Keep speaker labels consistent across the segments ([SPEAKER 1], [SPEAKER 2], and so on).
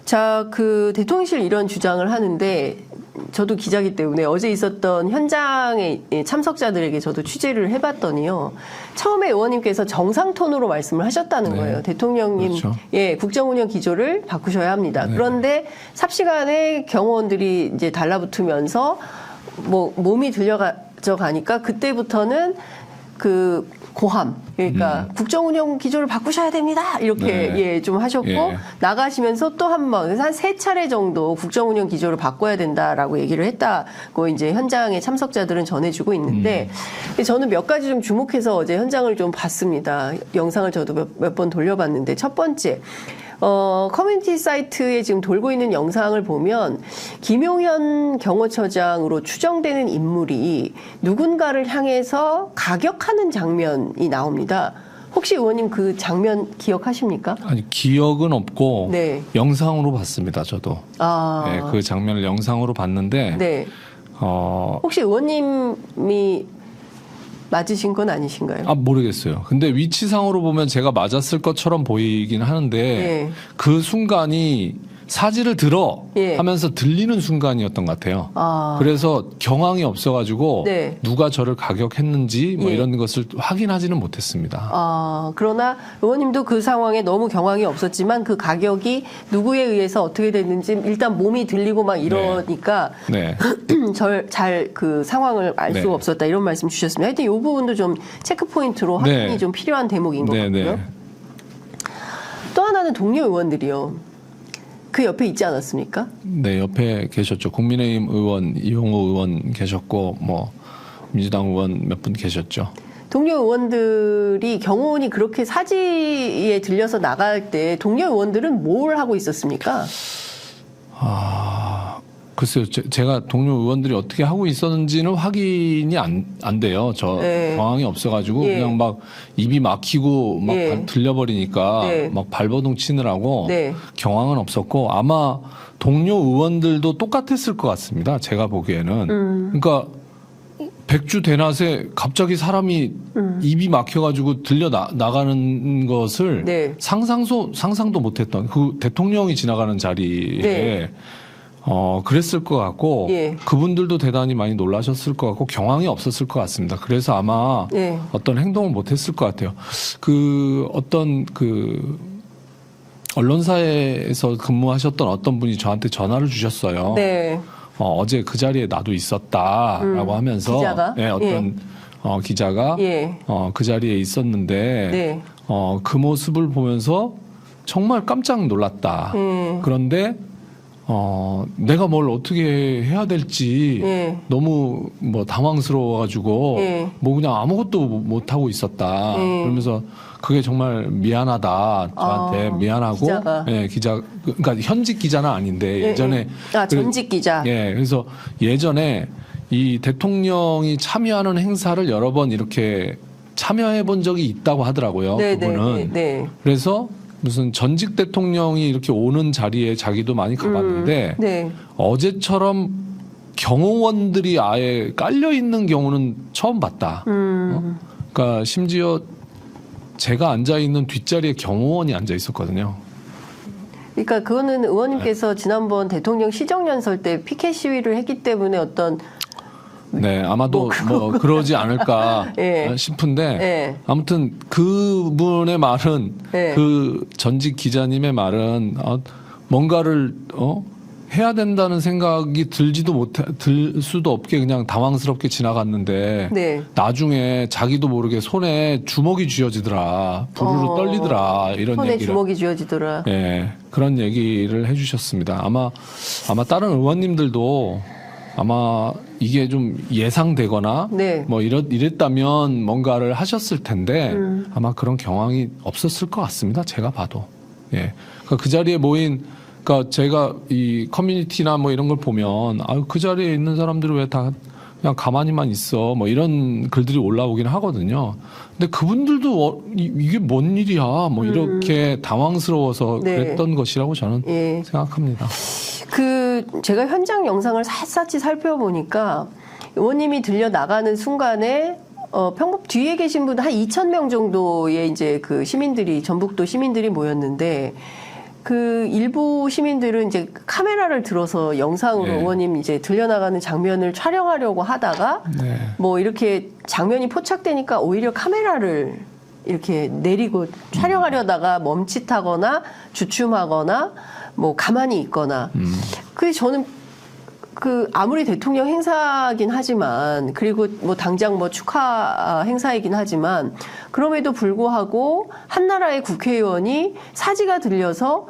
[SPEAKER 1] 자, 그 대통령실 이런 주장을 하는데 저도 기자이기 때문에 어제 있었던 현장의 참석자들에게 저도 취재를 해봤더니요. 처음에 의원님께서 정상톤으로 말씀을 하셨다는
[SPEAKER 2] 네.
[SPEAKER 1] 거예요. 대통령님,
[SPEAKER 2] 그렇죠.
[SPEAKER 1] 예, 국정운영 기조를 바꾸셔야 합니다.
[SPEAKER 2] 네.
[SPEAKER 1] 그런데 삽시간에 경호원들이 이제 달라붙으면서 뭐 몸이 들려져 가니까 그때부터는 그 고함, 그러니까 국정운영 기조를 바꾸셔야 됩니다. 이렇게
[SPEAKER 2] 네.
[SPEAKER 1] 예, 좀 하셨고
[SPEAKER 2] 예.
[SPEAKER 1] 나가시면서 또 한 번, 그래서 한 3차례 정도 국정운영 기조를 바꿔야 된다라고 얘기를 했다고 이제 현장의 참석자들은 전해주고 있는데 저는 몇 가지 좀 주목해서 어제 현장을 좀 봤습니다. 영상을 저도 몇 번 돌려봤는데 첫 번째. 커뮤니티 사이트에 지금 돌고 있는 영상을 보면 김용현 경호처장으로 추정되는 인물이 누군가를 향해서 가격하는 장면이 나옵니다. 혹시 의원님 그 장면 기억하십니까?
[SPEAKER 2] 아니 기억은 없고
[SPEAKER 1] 네.
[SPEAKER 2] 영상으로 봤습니다. 저도.
[SPEAKER 1] 아,
[SPEAKER 2] 네, 그 장면을 영상으로 봤는데
[SPEAKER 1] 네. 혹시 의원님이 맞으신 건 아니신가요?
[SPEAKER 2] 모르겠어요. 근데 위치상으로 보면 제가 맞았을 것처럼 보이긴 하는데
[SPEAKER 1] 예.
[SPEAKER 2] 그 순간이 사지를 들어
[SPEAKER 1] 예.
[SPEAKER 2] 하면서 들리는 순간이었던 것 같아요.
[SPEAKER 1] 아.
[SPEAKER 2] 그래서 경황이 없어가지고
[SPEAKER 1] 네.
[SPEAKER 2] 누가 저를 가격했는지 뭐
[SPEAKER 1] 예.
[SPEAKER 2] 이런 것을 확인하지는 못했습니다.
[SPEAKER 1] 그러나 의원님도 그 상황에 너무 경황이 없었지만 그 가격이 누구에 의해서 어떻게 됐는지 일단 몸이 들리고 막 이러니까
[SPEAKER 2] 네.
[SPEAKER 1] 잘 그 상황을 알
[SPEAKER 2] 네.
[SPEAKER 1] 수가 없었다 이런 말씀 주셨습니다. 하여튼 이 부분도 좀 체크 포인트로 확인이
[SPEAKER 2] 네.
[SPEAKER 1] 좀 필요한 대목인 것
[SPEAKER 2] 네,
[SPEAKER 1] 같고요.
[SPEAKER 2] 네.
[SPEAKER 1] 또 하나는 동료 의원들이요. 그 옆에 있지 않았습니까?
[SPEAKER 2] 네, 옆에 계셨죠. 국민의힘 의원 이용호 의원 계셨고 뭐 민주당 의원 몇 분 계셨죠.
[SPEAKER 1] 동료 의원들이 경호원이 그렇게 사지에 들려서 나갈 때 동료 의원들은 뭘 하고 있었습니까?
[SPEAKER 2] 글쎄요, 제가 동료 의원들이 어떻게 하고 있었는지는 확인이 안 돼요. 저
[SPEAKER 1] 네.
[SPEAKER 2] 경황이 없어가지고
[SPEAKER 1] 예.
[SPEAKER 2] 그냥 막 입이 막히고 막
[SPEAKER 1] 예.
[SPEAKER 2] 들려버리니까
[SPEAKER 1] 네.
[SPEAKER 2] 막 발버둥 치느라고
[SPEAKER 1] 네.
[SPEAKER 2] 경황은 없었고 아마 동료 의원들도 똑같았을 것 같습니다. 제가 보기에는. 그러니까 백주 대낮에 갑자기 사람이 입이 막혀가지고 들려 나가는 것을
[SPEAKER 1] 네.
[SPEAKER 2] 상상도 못했던 그 대통령이 지나가는 자리에
[SPEAKER 1] 네.
[SPEAKER 2] 그랬을 것 같고
[SPEAKER 1] 예.
[SPEAKER 2] 그분들도 대단히 많이 놀라셨을 것 같고 경황이 없었을 것 같습니다. 그래서 아마
[SPEAKER 1] 예.
[SPEAKER 2] 어떤 행동을 못했을 것 같아요. 그 어떤 그 언론사에서 근무하셨던 어떤 분이 저한테 전화를 주셨어요.
[SPEAKER 1] 네.
[SPEAKER 2] 어제 그 자리에 나도 있었다라고 하면서
[SPEAKER 1] 기자가?
[SPEAKER 2] 네, 어떤 기자가
[SPEAKER 1] 예.
[SPEAKER 2] 그 자리에 있었는데
[SPEAKER 1] 네.
[SPEAKER 2] 그 모습을 보면서 정말 깜짝 놀랐다. 그런데 내가 뭘 어떻게 해야 될지
[SPEAKER 1] 예.
[SPEAKER 2] 너무 뭐 당황스러워가지고
[SPEAKER 1] 예.
[SPEAKER 2] 뭐 그냥 아무것도 못 하고 있었다. 그러면서 그게 정말 미안하다. 저한테 미안하고
[SPEAKER 1] 기자가.
[SPEAKER 2] 예, 기자 그러니까 현직 기자는 아닌데 예전에
[SPEAKER 1] 전직 기자.
[SPEAKER 2] 예, 그래서 예전에 이 대통령이 참여하는 행사를 여러 번 이렇게 참여해 본 적이 있다고 하더라고요.
[SPEAKER 1] 네,
[SPEAKER 2] 그분은.
[SPEAKER 1] 네.
[SPEAKER 2] 그래서 무슨 전직 대통령이 이렇게 오는 자리에 자기도 많이 가봤는데
[SPEAKER 1] 네.
[SPEAKER 2] 어제처럼 경호원들이 아예 깔려 있는 경우는 처음 봤다. 그러니까 심지어 제가 앉아 있는 뒷자리에 경호원이 앉아 있었거든요.
[SPEAKER 1] 그러니까 그거는 의원님께서 지난번 대통령 시정연설 때 피켓 시위를 했기 때문에 어떤
[SPEAKER 2] 네, 아마도 뭐 그러지 않을까
[SPEAKER 1] 예.
[SPEAKER 2] 싶은데
[SPEAKER 1] 예.
[SPEAKER 2] 아무튼 그분의 말은
[SPEAKER 1] 예.
[SPEAKER 2] 그 전직 기자님의 말은 뭔가를 해야 된다는 생각이 들 수도 없게 그냥 당황스럽게 지나갔는데
[SPEAKER 1] 네.
[SPEAKER 2] 나중에 자기도 모르게 손에 주먹이 쥐어지더라 부르르 떨리더라 이런
[SPEAKER 1] 손에
[SPEAKER 2] 얘기를
[SPEAKER 1] 주먹이 쥐어지더라.
[SPEAKER 2] 예, 그런 얘기를 해주셨습니다. 아마 다른 의원님들도 아마 이게 좀 예상되거나
[SPEAKER 1] 네.
[SPEAKER 2] 뭐 이랬다면 뭔가를 하셨을 텐데 아마 그런 경황이 없었을 것 같습니다. 제가 봐도. 예. 그러니까 그 자리에 모인 그러니까 제가 이 커뮤니티나 뭐 이런 걸 보면 그 자리에 있는 사람들이 왜 다 그냥 가만히만 있어 뭐 이런 글들이 올라오긴 하거든요. 근데 그분들도 이게 뭔 일이야 뭐 이렇게 당황스러워서
[SPEAKER 1] 네.
[SPEAKER 2] 그랬던 것이라고 저는
[SPEAKER 1] 예.
[SPEAKER 2] 생각합니다.
[SPEAKER 1] 제가 현장 영상을 샅샅이 살펴보니까 의원님이 들려 나가는 순간에 평범 뒤에 계신 분 한 2,000명 정도의 이제 그 시민들이 전북도 시민들이 모였는데 그 일부 시민들은 이제 카메라를 들어서 영상으로
[SPEAKER 2] 네.
[SPEAKER 1] 의원님 이제 들려나가는 장면을 촬영하려고 하다가
[SPEAKER 2] 네.
[SPEAKER 1] 뭐 이렇게 장면이 포착되니까 오히려 카메라를 이렇게 내리고 촬영하려다가 멈칫하거나 주춤하거나 뭐 가만히 있거나 그래서 저는 그 아무리 대통령 행사긴 하지만 그리고 뭐 당장 뭐 축하 행사이긴 하지만 그럼에도 불구하고 한나라의 국회의원이 사지가 들려서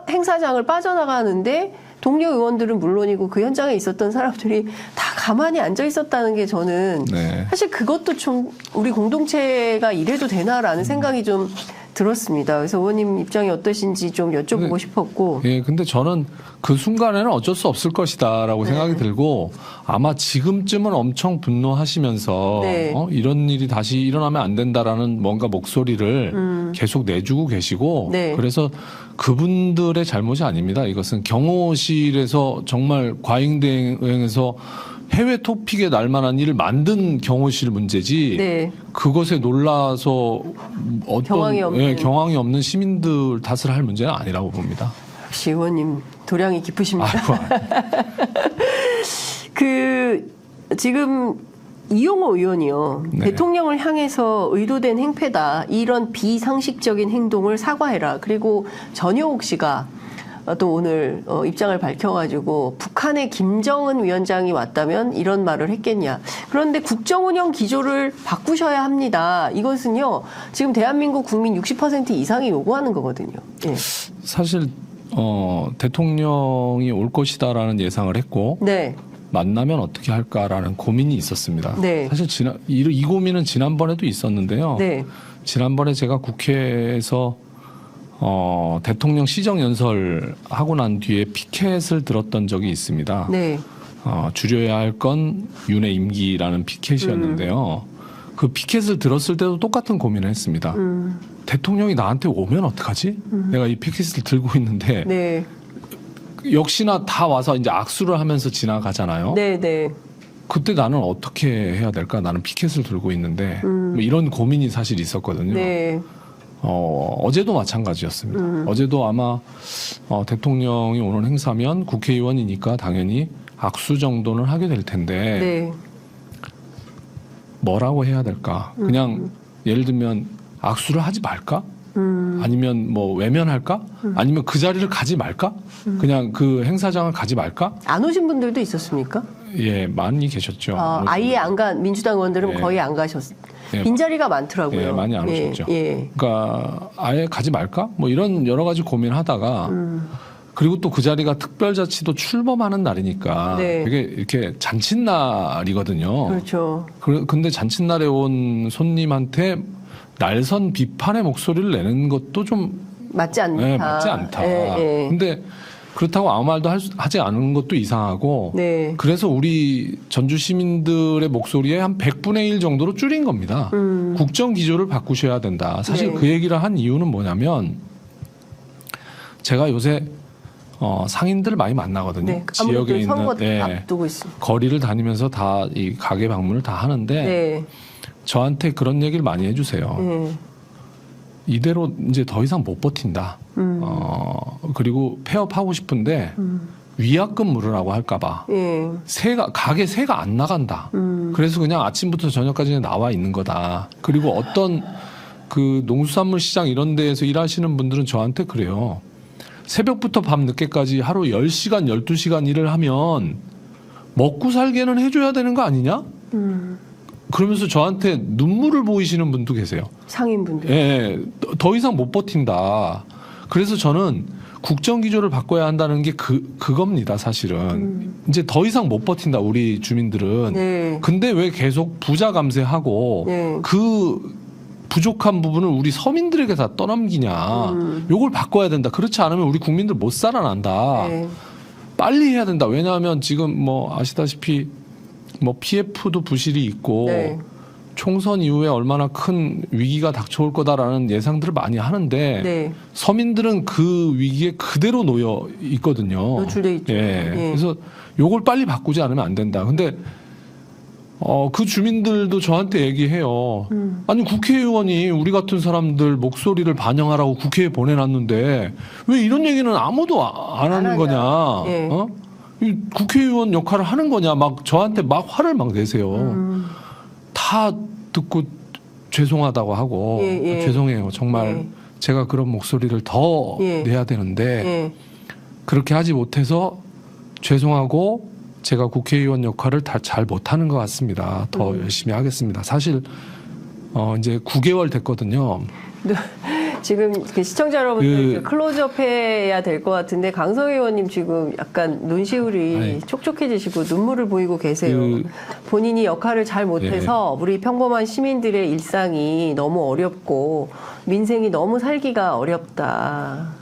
[SPEAKER 1] 행사장을 빠져나가는데 동료 의원들은 물론이고 그 현장에 있었던 사람들이 다 가만히 앉아 있었다는 게 저는
[SPEAKER 2] 네.
[SPEAKER 1] 사실 그것도 좀 우리 공동체가 이래도 되나라는 생각이 좀 들었습니다. 그래서 의원님 입장이 어떠신지 좀 여쭤보고 싶었고.
[SPEAKER 2] 예, 근데 저는 그 순간에는 어쩔 수 없을 것이다라고
[SPEAKER 1] 네.
[SPEAKER 2] 생각이 들고 아마 지금쯤은 엄청 분노하시면서
[SPEAKER 1] 네.
[SPEAKER 2] 이런 일이 다시 일어나면 안 된다라는 뭔가 목소리를 계속 내주고 계시고
[SPEAKER 1] 네.
[SPEAKER 2] 그래서 그분들의 잘못이 아닙니다. 이것은 경호실에서 정말 과잉대응해서 해외 토픽에 날 만한 일을 만든 경호실 문제지
[SPEAKER 1] 네.
[SPEAKER 2] 그것에 놀라서 어떤
[SPEAKER 1] 경황이 없는.
[SPEAKER 2] 없는 시민들 탓을 할 문제는 아니라고 봅니다.
[SPEAKER 1] 역시 의원님 도량이 깊으십니다.
[SPEAKER 2] 아이고.
[SPEAKER 1] 그 지금 이용호 의원이요.
[SPEAKER 2] 네.
[SPEAKER 1] 대통령을 향해서 의도된 행패다. 이런 비상식적인 행동을 사과해라. 그리고 전효옥 씨가 또 오늘 입장을 밝혀가지고 북한의 김정은 위원장이 왔다면 이런 말을 했겠냐. 그런데 국정운영 기조를 바꾸셔야 합니다. 이것은요. 지금 대한민국 국민 60% 이상이 요구하는 거거든요. 예.
[SPEAKER 2] 사실 대통령이 올 것이다라는 예상을 했고
[SPEAKER 1] 네.
[SPEAKER 2] 만나면 어떻게 할까라는 고민이 있었습니다.
[SPEAKER 1] 네.
[SPEAKER 2] 사실 이 고민은 지난번에도 있었는데요.
[SPEAKER 1] 네.
[SPEAKER 2] 지난번에 제가 국회에서 대통령 시정연설 하고 난 뒤에 피켓을 들었던 적이 있습니다.
[SPEAKER 1] 네.
[SPEAKER 2] 줄여야 할 건 윤의 임기라는 피켓이었는데요. 그 피켓을 들었을 때도 똑같은 고민을 했습니다. 대통령이 나한테 오면 어떡하지? 내가 이 피켓을 들고 있는데
[SPEAKER 1] 네.
[SPEAKER 2] 역시나 다 와서 이제 악수를 하면서 지나가잖아요.
[SPEAKER 1] 네. 네.
[SPEAKER 2] 그때 나는 어떻게 해야 될까? 나는 피켓을 들고 있는데 뭐 이런 고민이 사실 있었거든요.
[SPEAKER 1] 네.
[SPEAKER 2] 어제도 마찬가지였습니다. 어제도 아마 대통령이 오는 행사면 국회의원이니까 당연히 악수 정도는 하게 될 텐데
[SPEAKER 1] 네.
[SPEAKER 2] 뭐라고 해야 될까? 그냥 예를 들면 악수를 하지 말까? 아니면 뭐 외면할까? 아니면 그 자리를 가지 말까? 그냥 그 행사장을 가지 말까?
[SPEAKER 1] 안 오신 분들도 있었습니까?
[SPEAKER 2] 예, 많이 계셨죠.
[SPEAKER 1] 아예 안 간 민주당 의원들은
[SPEAKER 2] 예.
[SPEAKER 1] 거의 안 가셨.
[SPEAKER 2] 예.
[SPEAKER 1] 빈자리가 많더라고요.
[SPEAKER 2] 예, 많이 안 오셨죠.
[SPEAKER 1] 예.
[SPEAKER 2] 그러니까 아예 가지 말까? 뭐 이런 여러 가지 고민하다가 그리고 또 그 자리가 특별자치도 출범하는 날이니까
[SPEAKER 1] 네.
[SPEAKER 2] 되게 이렇게 잔칫날이거든요.
[SPEAKER 1] 그렇죠.
[SPEAKER 2] 근데 잔칫날에 온 손님한테 날선 비판의 목소리를 내는 것도 좀
[SPEAKER 1] 맞지 않다.
[SPEAKER 2] 네, 맞지 않다.
[SPEAKER 1] 예.
[SPEAKER 2] 근데 그렇다고 아무 말도 하지 않은 것도 이상하고
[SPEAKER 1] 네.
[SPEAKER 2] 그래서 우리 전주 시민들의 목소리에 한 100분의 1 정도로 줄인 겁니다. 국정 기조를 바꾸셔야 된다. 사실
[SPEAKER 1] 네.
[SPEAKER 2] 그 얘기를 한 이유는 뭐냐면 제가 요새 상인들을 많이 만나거든요.
[SPEAKER 1] 네.
[SPEAKER 2] 지역에
[SPEAKER 1] 아무래도 선거
[SPEAKER 2] 있는
[SPEAKER 1] 앞두고 있습니다.
[SPEAKER 2] 거리를 다니면서 다 이 가게 방문을 다 하는데
[SPEAKER 1] 네.
[SPEAKER 2] 저한테 그런 얘기를 많이 해주세요.
[SPEAKER 1] 네.
[SPEAKER 2] 이대로 이제 더 이상 못 버틴다. 그리고 폐업하고 싶은데 위약금 물으라고 할까봐
[SPEAKER 1] 예.
[SPEAKER 2] 가게 세가 안 나간다. 그래서 그냥 아침부터 저녁까지 나와 있는 거다. 그리고 어떤 그 농수산물 시장 이런 데에서 일하시는 분들은 저한테 그래요. 새벽부터 밤 늦게까지 하루 10시간, 12시간 일을 하면 먹고 살게는 해줘야 되는 거 아니냐? 그러면서 저한테 눈물을 보이시는 분도 계세요.
[SPEAKER 1] 상인분들.
[SPEAKER 2] 예, 더 이상 못 버틴다. 그래서 저는 국정 기조를 바꿔야 한다는 게 그겁니다, 사실은. 이제 더 이상 못 버틴다, 우리 주민들은.
[SPEAKER 1] 네.
[SPEAKER 2] 근데 왜 계속 부자 감세하고
[SPEAKER 1] 네.
[SPEAKER 2] 그 부족한 부분을 우리 서민들에게 다 떠넘기냐. 요걸 바꿔야 된다. 그렇지 않으면 우리 국민들 못 살아난다.
[SPEAKER 1] 네.
[SPEAKER 2] 빨리 해야 된다. 왜냐하면 지금 뭐 아시다시피 뭐 PF도 부실이 있고
[SPEAKER 1] 네.
[SPEAKER 2] 총선 이후에 얼마나 큰 위기가 닥쳐올 거다라는 예상들을 많이 하는데
[SPEAKER 1] 네.
[SPEAKER 2] 서민들은 그 위기에 그대로 놓여 있거든요.
[SPEAKER 1] 노출돼 있죠.
[SPEAKER 2] 예.
[SPEAKER 1] 예.
[SPEAKER 2] 그래서 요걸 빨리 바꾸지 않으면 안 된다. 근데 그 주민들도 저한테 얘기해요. 아니 국회의원이 우리 같은 사람들 목소리를 반영하라고 국회에 보내놨는데 왜 이런 얘기는 아무도 안 하는
[SPEAKER 1] 하냐.
[SPEAKER 2] 거냐?
[SPEAKER 1] 예.
[SPEAKER 2] 이 국회의원 역할을 하는 거냐? 막 저한테 막 화를 막 내세요. 다 듣고 죄송하다고 하고
[SPEAKER 1] 예, 예.
[SPEAKER 2] 죄송해요. 정말
[SPEAKER 1] 예.
[SPEAKER 2] 제가 그런 목소리를 더
[SPEAKER 1] 예.
[SPEAKER 2] 내야 되는데
[SPEAKER 1] 예.
[SPEAKER 2] 그렇게 하지 못해서 죄송하고 제가 국회의원 역할을 다 잘 못하는 것 같습니다. 더 열심히 하겠습니다. 사실 이제 9개월 됐거든요.
[SPEAKER 1] 지금 그 시청자 여러분들 클로즈업 해야 될 것 같은데 강성 의원님 지금 약간 눈시울이
[SPEAKER 2] 아니.
[SPEAKER 1] 촉촉해지시고 눈물을 보이고 계세요. 본인이 역할을 잘 못해서 우리 평범한 시민들의 일상이 너무 어렵고 민생이 너무 살기가 어렵다.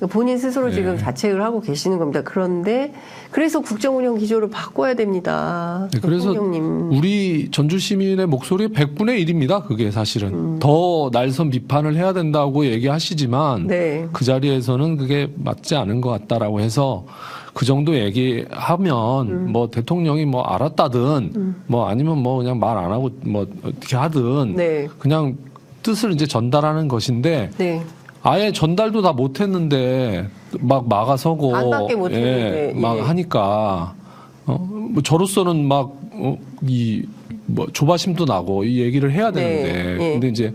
[SPEAKER 1] 본인 스스로 지금 자책을 하고 계시는 겁니다. 그런데 그래서 국정운영 기조를 바꿔야 됩니다.
[SPEAKER 2] 네, 그래서
[SPEAKER 1] 대통령님.
[SPEAKER 2] 우리 전주 시민의 목소리의 100분의 1입니다. 그게 사실은 더 날선 비판을 해야 된다고 얘기하시지만
[SPEAKER 1] 네.
[SPEAKER 2] 그 자리에서는 그게 맞지 않은 것 같다라고 해서 그 정도 얘기하면 뭐 대통령이 뭐 알았다든 뭐 아니면 뭐 그냥 말 안 하고 뭐 어떻게 하든
[SPEAKER 1] 네.
[SPEAKER 2] 그냥 뜻을 이제 전달하는 것인데
[SPEAKER 1] 네.
[SPEAKER 2] 아예 전달도 다 못했는데 막 막아서고
[SPEAKER 1] 반밖에 못했는데,
[SPEAKER 2] 막
[SPEAKER 1] 예.
[SPEAKER 2] 하니까 뭐 저로서는 막 이 뭐 조바심도 나고 이 얘기를 해야 되는데
[SPEAKER 1] 네, 예.
[SPEAKER 2] 근데 이제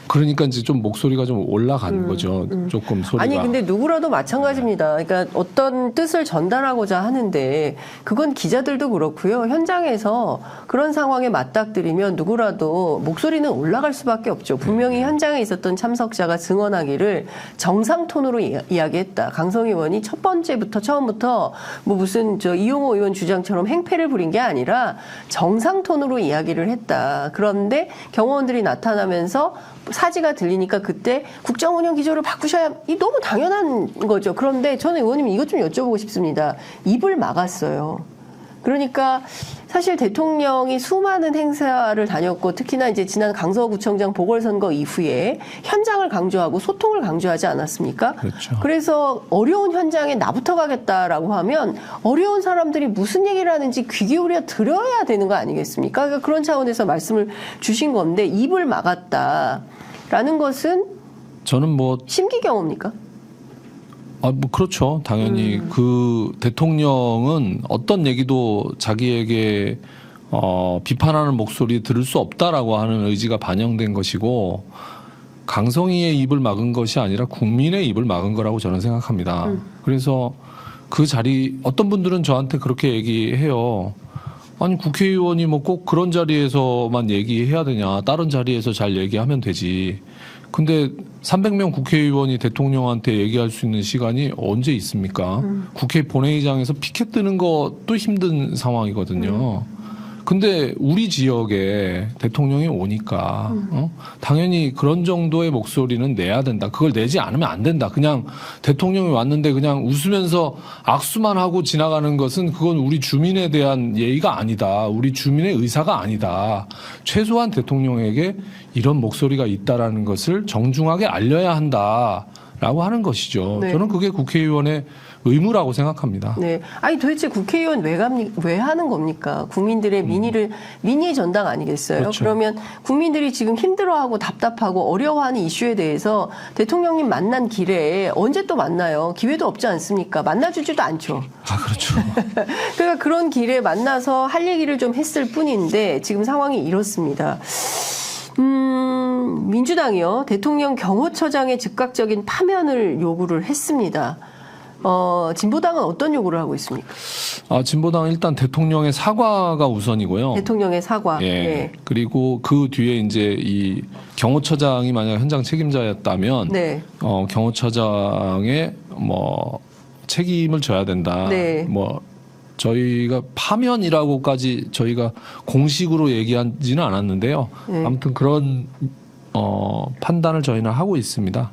[SPEAKER 2] 그러니까 이제 좀 목소리가 좀 올라가는 거죠. 조금 소리가.
[SPEAKER 1] 아니 근데 누구라도 마찬가지입니다. 그러니까 어떤 뜻을 전달하고자 하는데 그건 기자들도 그렇고요. 현장에서 그런 상황에 맞닥뜨리면 누구라도 목소리는 올라갈 수밖에 없죠. 분명히 현장에 있었던 참석자가 증언하기를 정상 톤으로 이야기했다. 강성 의원이 첫 번째부터 처음부터 뭐 무슨 저 이용호 의원 주장처럼 행패를 부린 게 아니라 정상 톤으로 이야기를 했다. 그런데 경호원들이 나타나면서 사지가 들리니까 그때 국정운영 기조를 바꾸셔야 이 너무 당연한 거죠. 그런데 저는 의원님 이것 좀 여쭤보고 싶습니다. 입을 막았어요. 그러니까 사실 대통령이 수많은 행사를 다녔고 특히나 이제 지난 강서구청장 보궐선거 이후에 현장을 강조하고 소통을 강조하지 않았습니까?
[SPEAKER 2] 그렇죠.
[SPEAKER 1] 그래서 어려운 현장에 나부터 가겠다라고 하면 어려운 사람들이 무슨 얘기를 하는지 귀 기울여 들어야 되는 거 아니겠습니까? 그러니까 그런 차원에서 말씀을 주신 건데 입을 막았다라는 것은
[SPEAKER 2] 저는 뭐
[SPEAKER 1] 심기경호입니까?
[SPEAKER 2] 뭐 그렇죠. 당연히 그 대통령은 어떤 얘기도 자기에게 비판하는 목소리 들을 수 없다라고 하는 의지가 반영된 것이고 강성희의 입을 막은 것이 아니라 국민의 입을 막은 거라고 저는 생각합니다. 그래서 그 자리 어떤 분들은 저한테 그렇게 얘기해요. 아니 국회의원이 뭐 꼭 그런 자리에서만 얘기해야 되냐. 다른 자리에서 잘 얘기하면 되지. 근데 300명 국회의원이 대통령한테 얘기할 수 있는 시간이 언제 있습니까? 국회 본회의장에서 피켓 뜨는 것도 힘든 상황이거든요. 근데 우리 지역에 대통령이 오니까 당연히 그런 정도의 목소리는 내야 된다. 그걸 내지 않으면 안 된다. 그냥 대통령이 왔는데 그냥 웃으면서 악수만 하고 지나가는 것은 그건 우리 주민에 대한 예의가 아니다. 우리 주민의 의사가 아니다. 최소한 대통령에게 이런 목소리가 있다라는 것을 정중하게 알려야 한다라고 하는 것이죠.
[SPEAKER 1] 네.
[SPEAKER 2] 저는 그게 국회의원의 의무라고 생각합니다.
[SPEAKER 1] 네. 아니 도대체 국회의원 왜 하는 겁니까? 국민들의 민의 전당 아니겠어요?
[SPEAKER 2] 그렇죠.
[SPEAKER 1] 그러면 국민들이 지금 힘들어하고 답답하고 어려워하는 이슈에 대해서 대통령님 만난 길에 언제 또 만나요? 기회도 없지 않습니까? 만나주지도 않죠.
[SPEAKER 2] 아, 그렇죠.
[SPEAKER 1] 그러니까 그런 길에 만나서 할 얘기를 좀 했을 뿐인데 지금 상황이 이렇습니다. 민주당이요. 대통령 경호처장의 즉각적인 파면을 요구를 했습니다. 진보당은 어떤 요구를 하고 있습니까?
[SPEAKER 2] 진보당은 일단 대통령의 사과가 우선이고요.
[SPEAKER 1] 대통령의 사과.
[SPEAKER 2] 예.
[SPEAKER 1] 네.
[SPEAKER 2] 그리고 그 뒤에 이제 이 경호처장이 만약 현장 책임자였다면
[SPEAKER 1] 네.
[SPEAKER 2] 경호처장의 뭐 책임을 져야 된다.
[SPEAKER 1] 네.
[SPEAKER 2] 뭐 저희가 파면이라고까지 저희가 공식으로 얘기하지는 않았는데요.
[SPEAKER 1] 네.
[SPEAKER 2] 아무튼 그런 판단을 저희는 하고 있습니다.